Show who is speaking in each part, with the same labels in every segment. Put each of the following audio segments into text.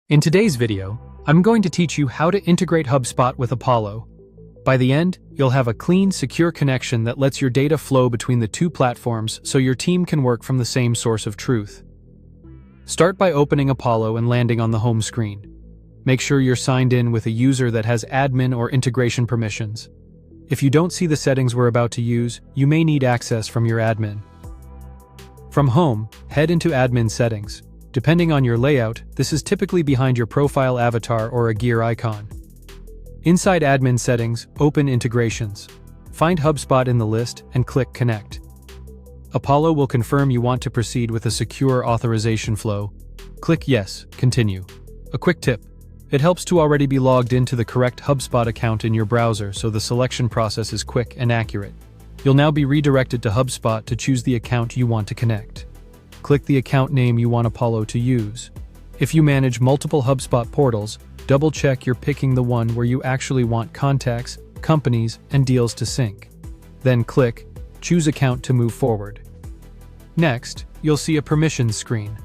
Speaker 1: In today's video, I'm going to teach you how to integrate HubSpot with Apollo. By the end, you'll have a clean, secure connection that lets your data flow between the two platforms so your team can work from the same source of truth. Start by opening Apollo and landing on the home screen. Make sure you're signed in with a user that has admin or integration permissions. If you don't see the settings we're about to use, you may need access from your admin. From home, head into admin settings. Depending on your layout, this is typically behind your profile avatar or a gear icon. Inside admin settings, open integrations. Find HubSpot in the list and click Connect. Apollo will confirm you want to proceed with a secure authorization flow. Click Yes, Continue. A quick tip: it helps to already be logged into the correct HubSpot account in your browser so the selection process is quick and accurate. You'll now be redirected to HubSpot to choose the account you want to connect. Click the account name you want Apollo to use. If you manage multiple HubSpot portals, double-check you're picking the one where you actually want contacts, companies, and deals to sync. Then click Choose Account to move forward. Next, you'll see a permissions screen.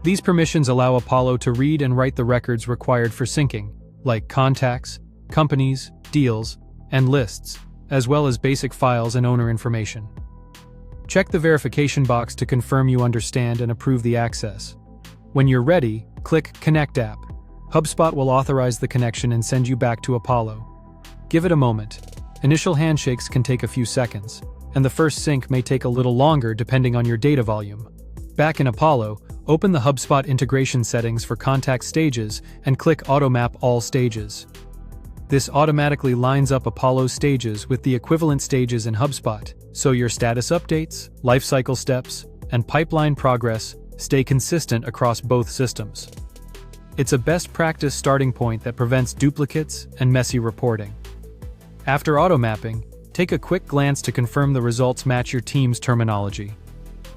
Speaker 1: These permissions allow Apollo to read and write the records required for syncing, like contacts, companies, deals, and lists, as well as basic files and owner information. Check the verification box to confirm you understand and approve the access. When you're ready, click Connect App. HubSpot will authorize the connection and send you back to Apollo. Give it a moment. Initial handshakes can take a few seconds, and the first sync may take a little longer depending on your data volume. Back in Apollo, open the HubSpot integration settings for contact stages and click Auto Map All Stages. This automatically lines up Apollo's stages with the equivalent stages in HubSpot, so your status updates, lifecycle steps, and pipeline progress stay consistent across both systems. It's a best practice starting point that prevents duplicates and messy reporting. After auto-mapping, take a quick glance to confirm the results match your team's terminology.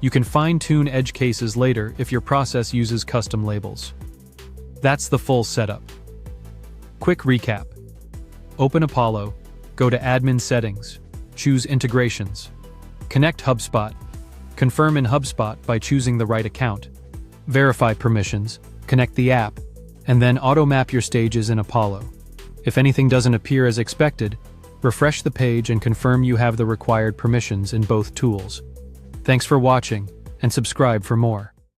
Speaker 1: You can fine-tune edge cases later if your process uses custom labels. That's the full setup. Quick recap. Open Apollo, go to Admin Settings, choose Integrations, connect HubSpot, confirm in HubSpot by choosing the right account, verify permissions, connect the app, and then auto-map your stages in Apollo. If anything doesn't appear as expected, refresh the page and confirm you have the required permissions in both tools. Thanks for watching, and subscribe for more.